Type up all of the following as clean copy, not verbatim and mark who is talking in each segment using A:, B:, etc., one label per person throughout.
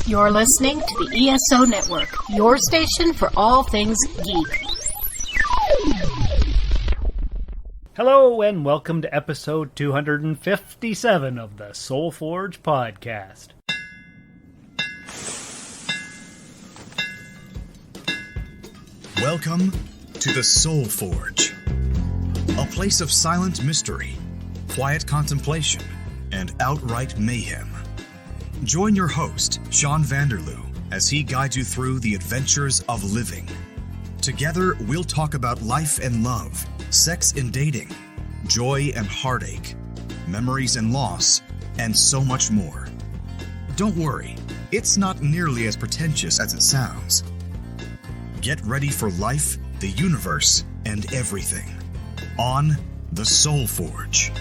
A: You're listening to the ESO Network, your station for all things geek.
B: Hello and welcome to episode 257 of the Soul Forge podcast.
C: Welcome to the Soul Forge, a place of silent mystery, quiet contemplation, and outright mayhem. Join your host, Sean Vanderloo, as he guides you through the adventures of living. Together, we'll talk about life and love, sex and dating, joy and heartache, memories and loss, and so much more. Don't worry, it's not nearly as pretentious as it sounds. Get ready for life, the universe, and everything on the Soul Forge.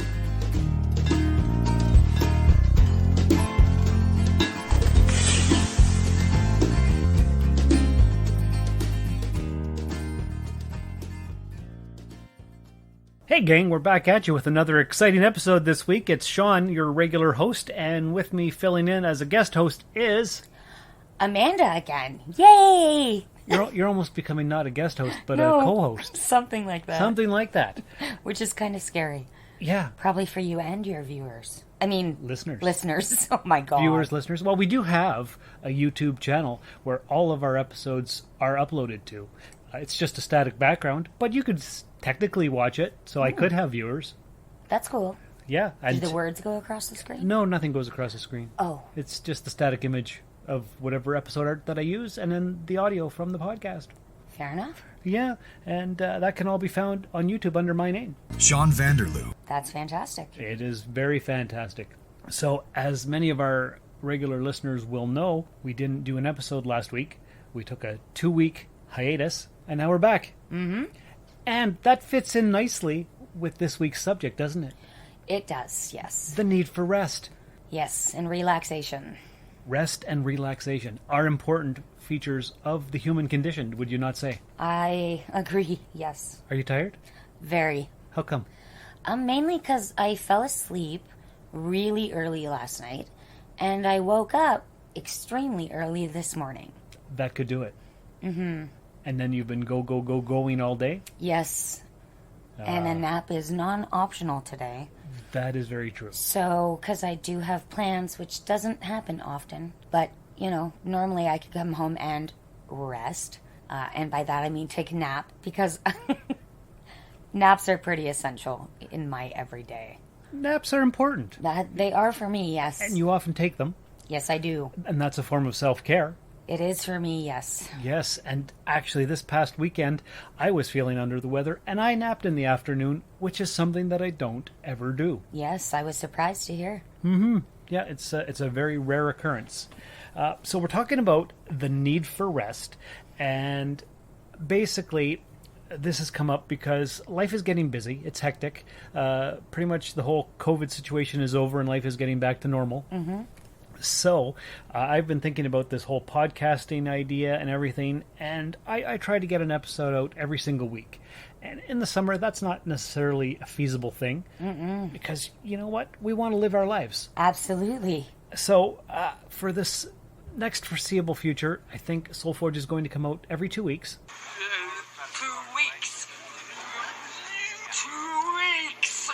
B: Hey gang, we're back at you with another exciting episode this week. It's Sean, your regular host, and with me filling in as a guest host is...
D: Amanda again. Yay!
B: You're almost becoming not a guest host, but
D: No,
B: a co-host.
D: Something like that.
B: Something like that.
D: Which is kind of scary.
B: Yeah.
D: Probably for you and your viewers. I mean...
B: Listeners.
D: Listeners. Oh my god.
B: Viewers, listeners. Well, we do have a YouTube channel where all of our episodes are uploaded to. It's just a static background, but you could technically watch it, so I could have viewers.
D: That's cool.
B: Yeah.
D: Do the words go across the screen?
B: No, nothing goes across the screen.
D: Oh.
B: It's just the static image of whatever episode art that I use, and then the audio from the podcast.
D: Fair enough.
B: Yeah, and that can all be found on YouTube under my name.
C: Sean Vanderloo.
D: That's fantastic.
B: It is very fantastic. So, as many of our regular listeners will know, we didn't do an episode last week. We took a 2-week hiatus, and now we're back. Mm-hmm. And that fits in nicely with this week's subject, doesn't it?
D: It does, yes.
B: The need for rest.
D: Yes, and relaxation.
B: Rest and relaxation are important features of the human condition, would you not say?
D: I agree, yes.
B: Are you tired?
D: Very.
B: How come?
D: Mainly because I fell asleep really early last night, and I woke up extremely early this morning.
B: That could do it. Mm-hmm. And then you've been going all day?
D: Yes. And a nap is non-optional today.
B: That is very true.
D: So, because I do have plans, which doesn't happen often, but, you know, normally I could come home and rest. And by that I mean take a nap, because naps are pretty essential in my everyday.
B: Naps are important.
D: They are for me, yes.
B: And you often take them.
D: Yes, I do.
B: And that's a form of self-care.
D: It is for me, yes.
B: Yes, and actually this past weekend, I was feeling under the weather, and I napped in the afternoon, which is something that I don't ever do.
D: Yes, I was surprised to hear.
B: Mm-hmm. Yeah, it's a very rare occurrence. So we're talking about the need for rest, and basically this has come up because life is getting busy. It's hectic. Pretty much the whole COVID situation is over, and life is getting back to normal. Mm-hmm. So, I've been thinking about this whole podcasting idea and everything, and I try to get an episode out every single week. And in the summer, that's not necessarily a feasible thing, because, you know what? We want to live our lives.
D: Absolutely.
B: So, for this next foreseeable future, I think Soul Forge is going to come out every 2 weeks.
E: 2 weeks. 2 weeks.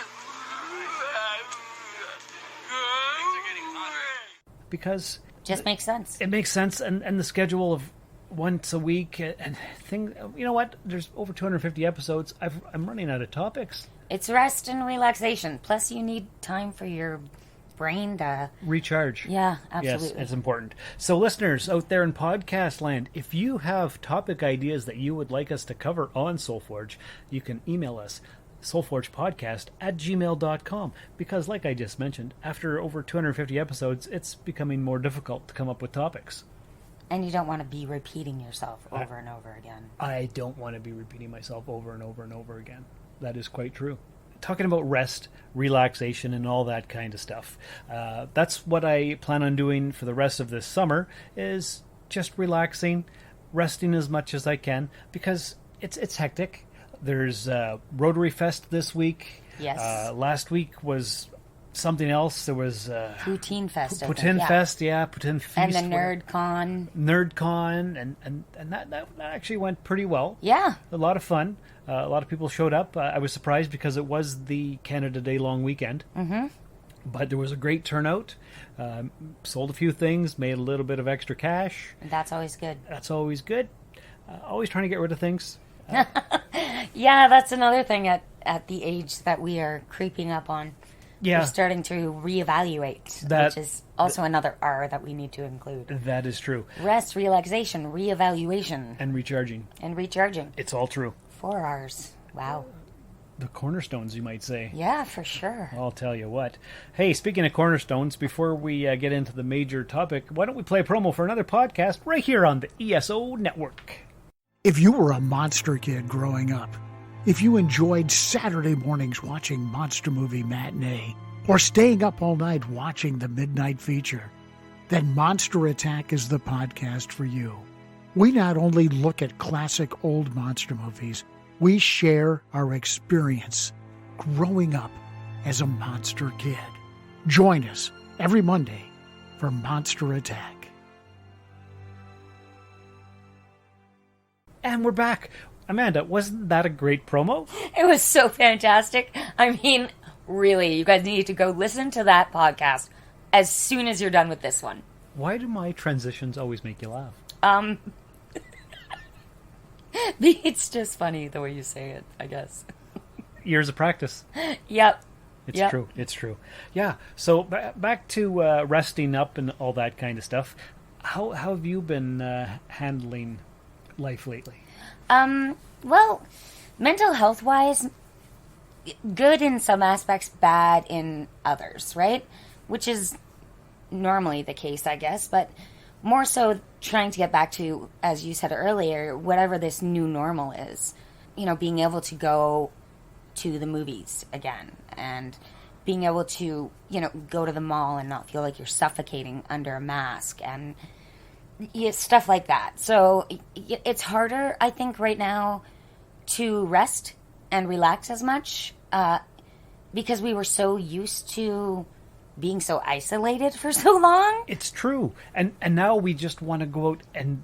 B: Because
D: Just makes sense.
B: it makes sense, and the schedule of once a week and thing. You know what? There's over 250 episodes. I'm running out of topics.
D: It's rest and relaxation. Plus, you need time for your brain to
B: Recharge.
D: Yeah, absolutely.
B: Yes, it's important. So, listeners out there in podcast land, if you have topic ideas that you would like us to cover on Soulforge, you can email us soulforgepodcast@gmail.com, because like I just mentioned, after over 250 episodes, it's becoming more difficult to come up with topics.
D: And you don't want to be repeating yourself over and over again.
B: I don't want to be repeating myself over and over and over again. That is quite true. Talking about rest, relaxation, and all that kind of stuff. That's what I plan on doing for the rest of this summer, is just relaxing, resting as much as I can, because it's hectic. There's Rotary Fest this week.
D: Yes.
B: Last week was something else. There was
D: Poutine Fest. I think,
B: Poutine
D: yeah.
B: Fest, yeah, Poutine Feast.
D: And the Nerd Con.
B: NerdCon, and that actually went pretty well.
D: Yeah.
B: A lot of fun. A lot of people showed up. I was surprised because it was the Canada Day long weekend. Mm-hmm. But there was a great turnout. Sold a few things, made a little bit of extra cash.
D: That's always good.
B: That's always good. Always trying to get rid of things.
D: Yeah, that's another thing at the age that we are creeping up on.
B: Yeah.
D: We're starting to reevaluate, which is also another R that we need to include.
B: That is true.
D: Rest, relaxation, reevaluation,
B: And recharging.
D: and recharging.
B: It's all true.
D: 4 R's. Wow.
B: The cornerstones, you might say.
D: Yeah, for sure.
B: I'll tell you what. Hey, speaking of cornerstones, before we get into the major topic, why don't we play a promo for another podcast right here on the ESO Network?
F: If you were a monster kid growing up, if you enjoyed Saturday mornings watching Monster Movie Matinee, or staying up all night watching the Midnight Feature, then Monster Attack is the podcast for you. We not only look at classic old monster movies, we share our experience growing up as a monster kid. Join us every Monday for Monster Attack.
B: And we're back. Amanda, wasn't that a great promo?
D: It was so fantastic. I mean, really, you guys need to go listen to that podcast as soon as you're done with this one.
B: Why do my transitions always make you laugh?
D: It's just funny the way you say it, I guess.
B: Years of practice.
D: Yep.
B: It's
D: Yep.
B: true. It's true. Yeah. So back to resting up and all that kind of stuff. How have you been handling life lately?
D: Well, mental health wise, good in some aspects, bad in others, right? Which is normally the case, I guess, but more so trying to get back to, as you said earlier, whatever this new normal is. You know, being able to go to the movies again and being able to, you know, go to the mall and not feel like you're suffocating under a mask and stuff like that. So it's harder, I think, right now to rest and relax as much because we were so used to being so isolated for so long.
B: It's true. And now we just want to go out and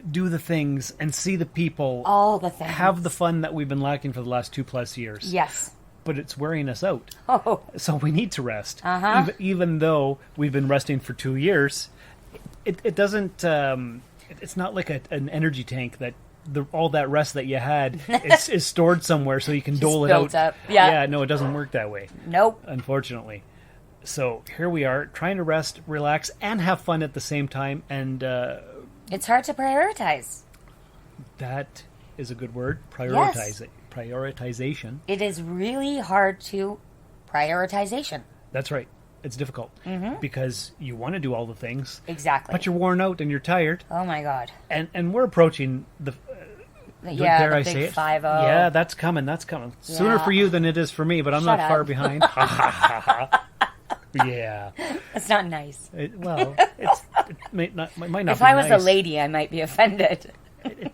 B: do the things and see the people.
D: All the things.
B: Have the fun that we've been lacking for the last 2+ years.
D: Yes.
B: But it's wearing us out.
D: Oh.
B: So we need to rest.
D: Uh-huh.
B: Even though we've been resting for 2 years, it doesn't... it's not like an energy tank that all that rest that you had is stored somewhere so you can dole it out.
D: Up. Yeah.
B: Yeah, no, it doesn't work that way.
D: Nope.
B: Unfortunately. So here we are, trying to rest, relax, and have fun at the same time, and
D: It's hard to prioritize.
B: that is a good word. Prioritize
D: Yes.
B: it. Prioritization.
D: It is really hard to prioritization.
B: That's right. It's difficult because you want to do all the things,
D: Exactly.
B: but you're worn out and you're tired,
D: Oh my God.
B: and we're approaching the.
D: Yeah,
B: dare
D: the
B: I
D: big
B: say it?
D: 5-0.
B: Yeah, that's coming. That's coming. Sooner
D: Yeah.
B: for you than it is for me, but I'm
D: Shut
B: not far
D: up.
B: behind. Yeah.
D: That's not nice.
B: It might not
D: If
B: be
D: I was
B: nice,
D: a lady, I might be offended.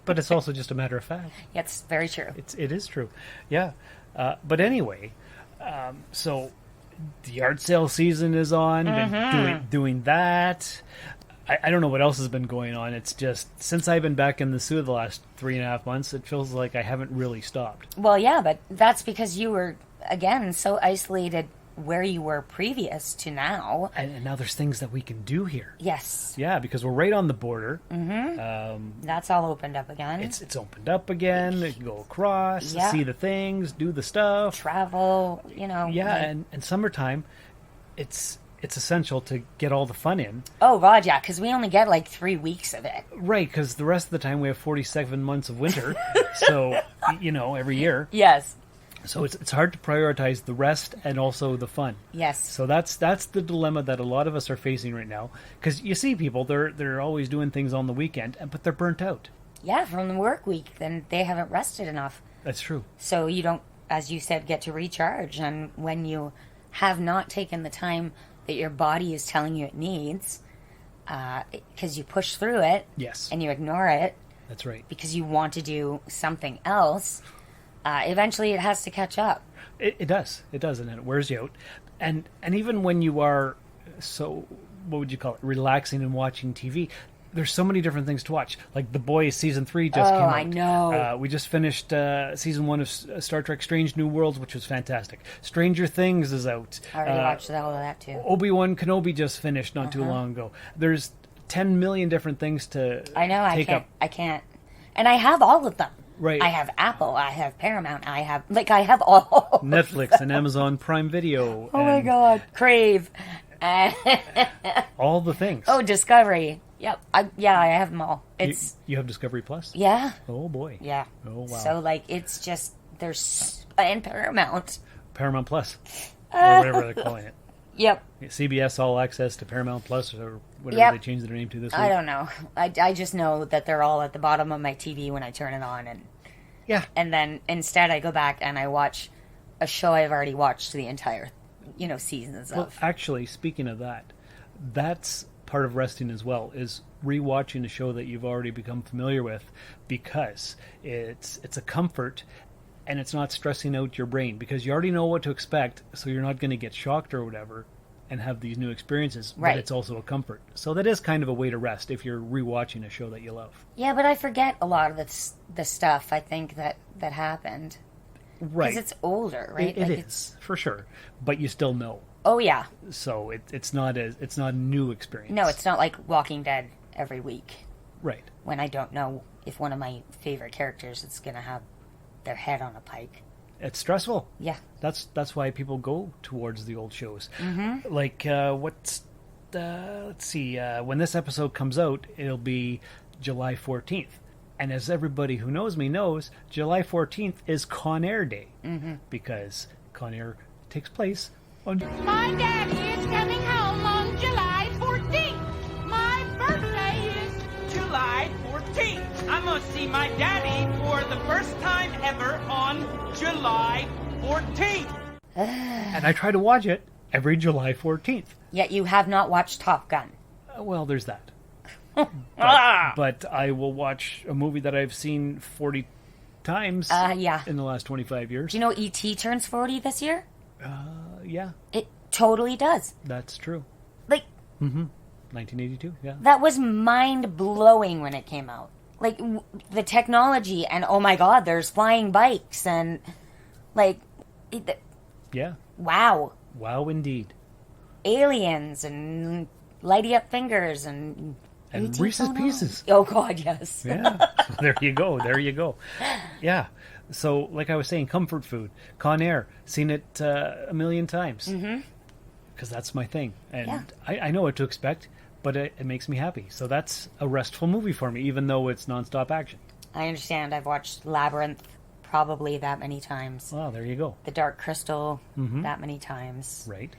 B: but it's also just a matter of fact.
D: It's very true.
B: It is true. Yeah. But anyway, so the yard sale season is on. Been doing that. I don't know what else has been going on. It's just since I've been back in the zoo the last 3.5 months, it feels like I haven't really stopped.
D: Well, yeah, but that's because you were, again, so isolated where you were previous to now.
B: And now there's things that we can do here.
D: Yes.
B: Yeah, because we're right on the border.
D: That's all opened up again.
B: It's opened up again. You can go across,
D: Yeah.
B: see the things, do the stuff.
D: Travel, you know.
B: Yeah,
D: like-
B: and summertime, it's essential to get all the fun in.
D: Oh, God, yeah, because we only get like 3 weeks of it.
B: Right, because the rest of the time we have 47 months of winter. So, every year.
D: Yes.
B: So it's hard to prioritize the rest and also the fun.
D: Yes.
B: So that's the dilemma that a lot of us are facing right now. Because you see people, they're always doing things on the weekend, but they're burnt out.
D: Yeah, from the work week, then they haven't rested enough.
B: That's true.
D: So you don't, as you said, get to recharge. And when you have not taken the time that your body is telling you it needs, because you push through it
B: Yes.
D: and you ignore it
B: That's right.
D: because you want to do something else, eventually it has to catch up.
B: It does. It does, and it wears you out. And even when you are what would you call it, relaxing and watching TV, there's so many different things to watch. Like The Boys season 3 just came out.
D: I know.
B: We just finished season 1 of Star Trek Strange New Worlds, which was fantastic. Stranger Things is out.
D: I already watched all of that too.
B: Obi-Wan Kenobi just finished not too long ago. There's 10 million different things to
D: I know.
B: I
D: can't. And I have all of them.
B: Right.
D: I have Apple. I have Paramount. I have all.
B: Netflix and Amazon Prime Video.
D: Oh my God. Crave.
B: All the things.
D: Oh, Discovery. Yep. I have them all. It's
B: you have Discovery Plus?
D: yeah.
B: Oh boy.
D: Yeah.
B: Oh wow.
D: So like it's just and Paramount.
B: Paramount Plus. Or whatever they're calling it.
D: Yep.
B: CBS All Access to Paramount Plus or whatever
D: Yep.
B: they changed their name to this week.
D: I don't know. I just know that they're all at the bottom of my TV when I turn it on,
B: Yeah.
D: and then instead I go back and I watch a show I've already watched the entire, seasons
B: Well,
D: of.
B: actually, speaking of that, that's part of resting as well, is rewatching a show that you've already become familiar with, because it's a comfort and it's not stressing out your brain, because you already know what to expect, so you're not going to get shocked or whatever and have these new experiences,
D: Right.
B: but it's also a comfort. So that is kind of a way to rest if you're rewatching a show that you love.
D: Yeah, but I forget a lot of the stuff I think that happened.
B: Right.
D: Because it's older, right?
B: It
D: Like,
B: is, for sure. But you still know.
D: Oh, yeah.
B: So it's not a new experience.
D: No, it's not like Walking Dead every week
B: Right.
D: when I don't know if one of my favorite characters is going to have their head on a pike.
B: It's stressful.
D: Yeah.
B: That's why people go towards the old shows.
D: Mm-hmm.
B: Like let's see. When this episode comes out, it'll be July 14th, and as everybody who knows me knows, July 14th is Con Air Day, because Con Air takes place on.
E: My daddy is coming home on July 14th. My birthday is July 14th. I'm gonna see my daddy for the first time ever on July 14th.
B: And I try to watch it every July 14th.
D: Yet you have not watched Top Gun.
B: Well, there's that.
D: Ah!
B: But I will watch a movie that I've seen 40 times
D: Yeah.
B: in the last 25 years.
D: Do you know E.T. turns 40 this year?
B: Yeah,
D: It totally does.
B: that's true.
D: Like,
B: 1982, yeah.
D: that was mind-blowing when it came out. Like, the technology, and oh my God, there's flying bikes, and, like,
B: Yeah.
D: wow.
B: Wow, indeed.
D: Aliens, and lighty-up fingers, and...
B: And
D: E.T.
B: Reese's
D: phone on.
B: Pieces.
D: Oh, God, yes.
B: Yeah. There you go. There you go. Yeah. So, like I was saying, comfort food. Con Air. Seen it a million times. Because that's my thing. And
D: Yeah.
B: I know what to expect, but it makes me happy. So that's a restful movie for me, even though it's nonstop action.
D: I understand. I've watched Labyrinth probably that many times.
B: Well, there you go.
D: The Dark Crystal that many times.
B: Right.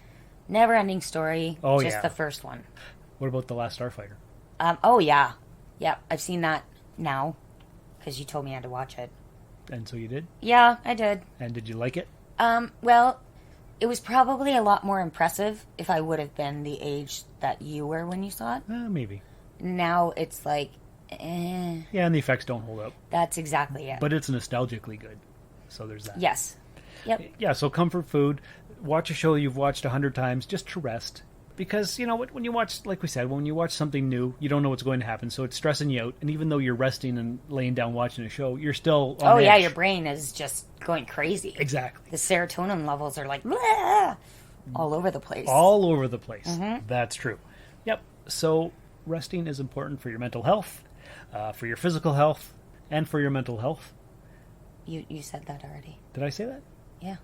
D: Never-ending Story.
B: Oh,
D: just
B: yeah.
D: the first one.
B: What about The Last Starfighter?
D: Oh, yeah. Yep, I've seen that now. Because you told me I had to watch it.
B: And so you did?
D: Yeah, I did.
B: And did you like it?
D: Well, it was probably a lot more impressive if I would have been the age that you were when you saw it.
B: Maybe.
D: Now it's like,
B: Yeah, and the effects don't hold up.
D: that's exactly it.
B: But it's nostalgically good. So there's that.
D: Yes. Yep.
B: Yeah, so comfort food. Watch a show you've watched 100 times just to rest. Because, you know, when you watch, like we said, when you watch something new, you don't know what's going to happen, so it's stressing you out. And even though you're resting and laying down watching a show, you're still on
D: Oh, yeah,
B: edge.
D: your brain is just going crazy.
B: Exactly.
D: The serotonin levels are like, "Blah," all over the place.
B: All over the place.
D: Mm-hmm.
B: That's true. Yep. So resting is important for your mental health, for your physical health, and for your mental health.
D: You said that already.
B: Did I say that?
D: Yeah.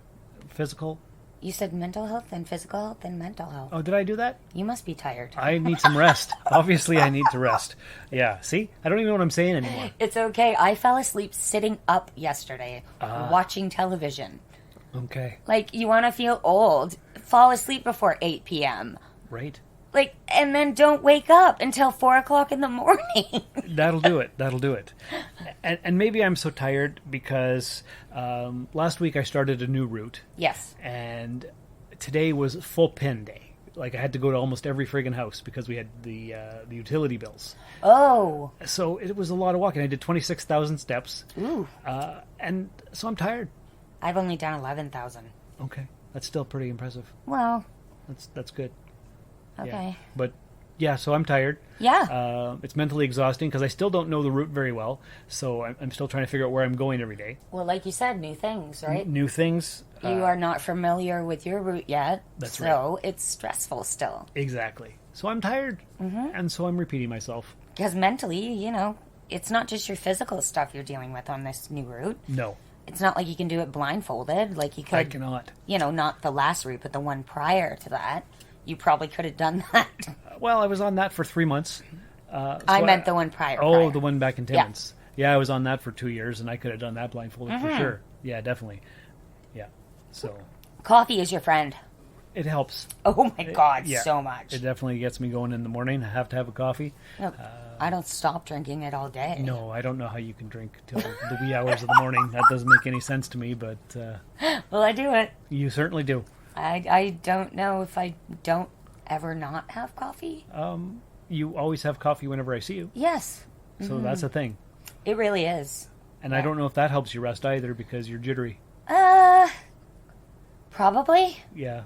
B: Physical.
D: You said mental health and physical health and mental health.
B: Oh, did I do that?
D: You must be tired.
B: I need some rest. Obviously, I need to rest. Yeah. See? I don't even know what I'm saying anymore.
D: It's okay. I fell asleep sitting up yesterday watching television.
B: Okay.
D: Like, you want to feel old, fall asleep before 8 p.m.
B: Right.
D: Like, and then don't wake up until 4 o'clock in the morning.
B: That'll do it. That'll do it. And maybe I'm so tired because last week I started a new route.
D: Yes.
B: And today was full pin day. Like, I had to go to almost every friggin' house because we had the utility bills.
D: Oh.
B: So it was a lot of walking. I did 26,000 steps.
D: Ooh.
B: And so I'm tired.
D: I've only done 11,000.
B: Okay. That's still pretty impressive.
D: Well,
B: That's good.
D: okay.
B: Yeah. But yeah, so I'm tired.
D: Yeah.
B: It's mentally exhausting because I still don't know the route very well. So I'm still trying to figure out where I'm going every day.
D: Well, like you said, new things, right?
B: New things.
D: You are not familiar with your route yet.
B: That's
D: so it's stressful still.
B: Exactly. So I'm tired. And so I'm repeating myself.
D: Because mentally, it's not just your physical stuff you're dealing with on this new route.
B: No.
D: It's not like you can do it blindfolded. Like you could.
B: I cannot.
D: Not the last route, but the one prior to that. You probably could have done that.
B: Well, I was on that for 3 months.
D: I meant the one prior.
B: Oh, the one back in Timmins. Yeah, I was on that for 2 years, and I could have done that blindfolded for sure. Yeah, definitely. Yeah. So
D: Coffee is your friend.
B: it helps.
D: Oh my God,
B: Yeah.
D: so much.
B: It definitely gets me going in the morning. I have to have a coffee.
D: No, I don't stop drinking it all day.
B: No, I don't know how you can drink till the wee hours of the morning. That doesn't make any sense to me, but
D: Well, I do it.
B: you certainly do.
D: I don't know if I don't ever not have coffee.
B: You always have coffee whenever I see you,
D: Yes,
B: so that's a thing.
D: it really is.
B: And I don't know if that helps you rest either because you're jittery.
D: Probably.
B: Yeah,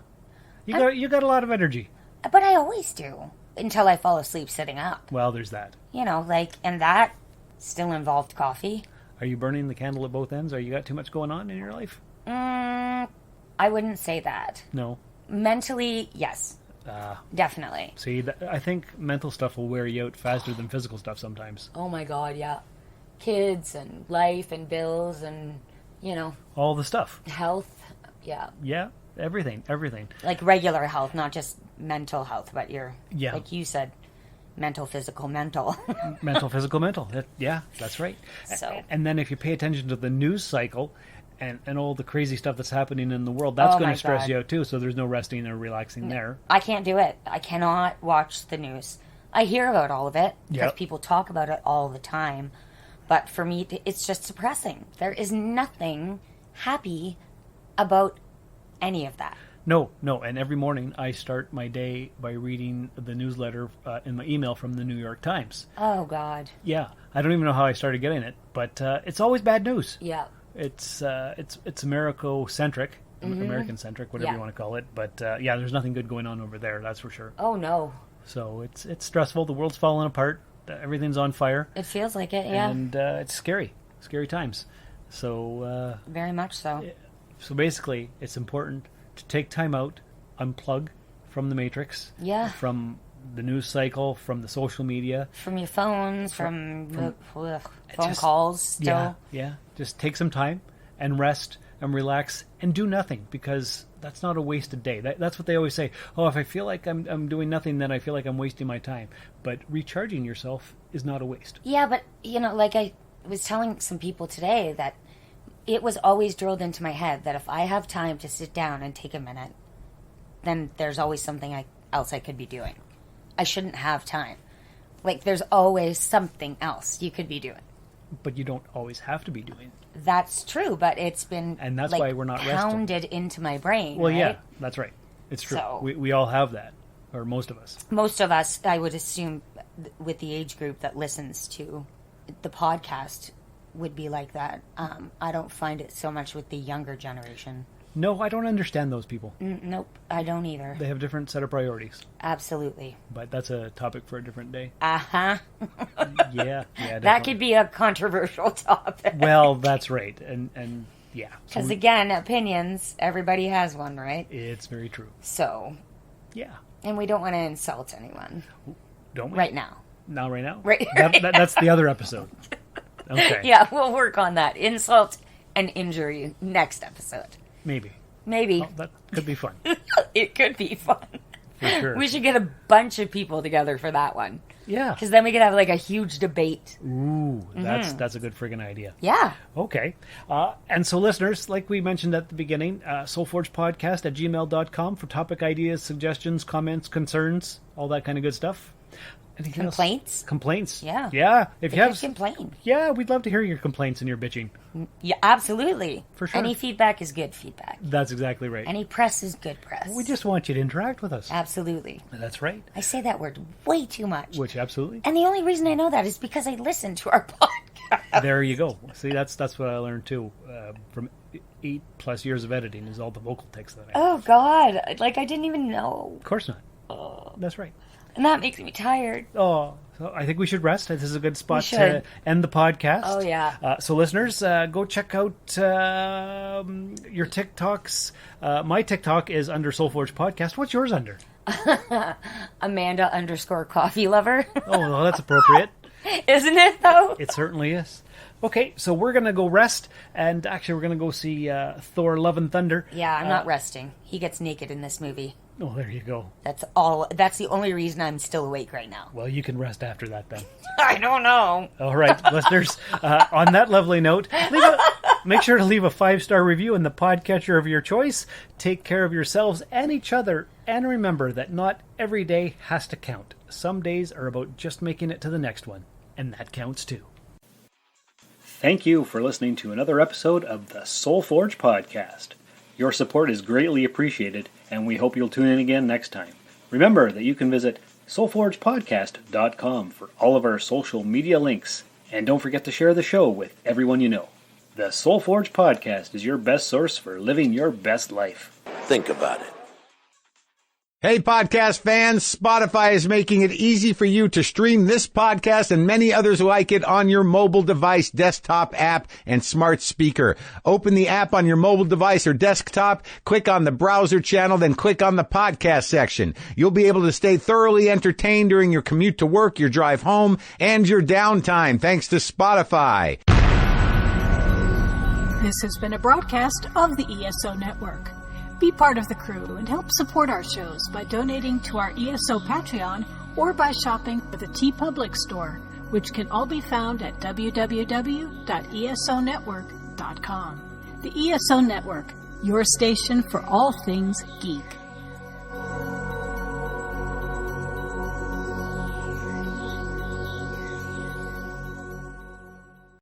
B: you got a lot of energy.
D: But I always do. Until I fall asleep sitting up.
B: Well, there's that.
D: And that still involved coffee.
B: Are you burning the candle at both ends? Are you got too much going on in your life?
D: I wouldn't say that.
B: No.
D: Mentally, yes. Definitely.
B: See, I think mental stuff will wear you out faster than physical stuff sometimes.
D: Oh my God, yeah. Kids and life and bills and,
B: All the stuff.
D: health. Yeah.
B: Yeah, everything.
D: Like regular health, not just mental health, but
B: Yeah.
D: like you said, mental, physical, mental.
B: Mental, physical, mental. Yeah, that's right.
D: So-
B: And then if you pay attention to the news cycle and all the crazy stuff that's happening in the world, that's
D: Oh
B: going
D: my
B: to stress
D: God.
B: you out too, so there's no resting or relaxing there.
D: I can't do it. I cannot watch the news. I hear about all of it because
B: Yep.
D: people talk about it all the time. But for me, it's just depressing. There is nothing happy about any of that.
B: No, and every morning I start my day by reading the newsletter in my email from the New York Times.
D: Oh, God.
B: Yeah, I don't even know how I started getting it, but it's always bad news.
D: Yeah.
B: It's Americo-centric, American-centric, whatever
D: Yeah.
B: you want to call it. But yeah, there's nothing good going on over there, that's for sure.
D: Oh, no.
B: So it's stressful. The world's falling apart. Everything's on fire.
D: It feels like it, yeah.
B: And it's scary times. So
D: Very much so.
B: so basically, it's important to take time out, unplug from the matrix,
D: Yeah.
B: from the news cycle, from the social media.
D: From your phones, from phone
B: Just-
D: calls still.
B: Yeah. Just take some time and rest and relax and do nothing, because that's not a wasted day. That's what they always say. Oh, if I feel like I'm doing nothing, then I feel like I'm wasting my time. But recharging yourself is not a waste.
D: Yeah, but, like I was telling some people today that it was always drilled into my head that if I have time to sit down and take a minute, then there's always something else I could be doing. I shouldn't have time. Like, there's always something else you could be doing.
B: But you don't always have to be doing it.
D: That's true, but it's been
B: And that's why we're not resting.
D: pounded into my brain.
B: Well,
D: right?
B: yeah, that's right. It's true.
D: So-
B: We all have that, or most of us.
D: Most of us, I would assume, with the age group that listens to the podcast, would be like that. I don't find it so much with the younger generation.
B: No, I don't understand those people.
D: Nope, I don't either.
B: They have a different set of priorities.
D: Absolutely.
B: But that's a topic for a different day.
D: Uh-huh.
B: Yeah,
D: That
B: definitely.
D: could be a controversial topic.
B: Well, that's right, and yeah, so
D: Because, again, opinions, everybody has one, right?
B: it's very true.
D: So,
B: Yeah,
D: and we don't want to insult anyone
B: don't we?
D: right now.
B: Now, right now,
D: Right.
B: That's the other episode. Okay,
D: Yeah, we'll work on that. Insult and injury next episode.
B: maybe.
D: Maybe.
B: Oh, that could be fun
D: It could be fun.
B: for sure.
D: We should get a bunch of people together for that one.
B: Yeah.
D: Because then we could have like a huge debate.
B: Ooh, that's a good friggin' idea.
D: Yeah.
B: Okay. And so, listeners, like we mentioned at the beginning, soulforgepodcast@gmail.com for topic ideas, suggestions, comments, concerns, all that kind of good stuff. Anything else?
D: Complaints?
B: Complaints.
D: Yeah.
B: Yeah. If
D: They
B: you
D: could
B: have,
D: complain.
B: yeah, we'd love to hear your complaints and your bitching.
D: Yeah, absolutely.
B: For sure.
D: Any feedback is good feedback.
B: That's exactly right.
D: Any press is good press.
B: We just want you to interact with us.
D: Absolutely.
B: That's right.
D: I say that word way too much.
B: Which absolutely.
D: And the only reason I know that is because I listen to our podcast.
B: There you go. See, that's what I learned too from 8+ years of editing is all the vocal takes that I have.
D: Oh, God. Like, I didn't even know.
B: Of course not. That's right.
D: And that makes me tired.
B: Oh, so I think we should rest. This is a good spot
D: should.
B: to end the podcast.
D: Oh, yeah.
B: So listeners, go check out your TikToks. My TikTok is under Soulforge Podcast. What's yours under?
D: Amanda_coffee lover.
B: Oh, well, that's appropriate.
D: Isn't it, though?
B: It certainly is. Okay, so we're going to go rest, and actually we're going to go see Thor Love and Thunder.
D: Yeah, I'm not resting. He gets naked in this movie.
B: Oh, there you go.
D: That's all. That's the only reason I'm still awake right now.
B: Well, you can rest after that then.
D: I don't know.
B: All right, listeners, on that lovely note, make sure to leave a 5-star review in the podcatcher of your choice. Take care of yourselves and each other, and remember that not every day has to count. Some days are about just making it to the next one, and that counts too. Thank you for listening to another episode of the Soulforge Podcast. Your support is greatly appreciated, and we hope you'll tune in again next time. Remember that you can visit soulforgepodcast.com for all of our social media links, and don't forget to share the show with everyone you know. The Soulforge Podcast is your best source for living your best life.
G: Think about it.
H: Hey, podcast fans, Spotify is making it easy for you to stream this podcast and many others like it on your mobile device, desktop app, and smart speaker. Open the app on your mobile device or desktop, click on the browser channel, then click on the podcast section. You'll be able to stay thoroughly entertained during your commute to work, your drive home, and your downtime, thanks to Spotify.
A: This has been a broadcast of the ESO Network. Be part of the crew and help support our shows by donating to our ESO Patreon or by shopping at the TeePublic store, which can all be found at www.esonetwork.com. The ESO Network, your station for all things geek.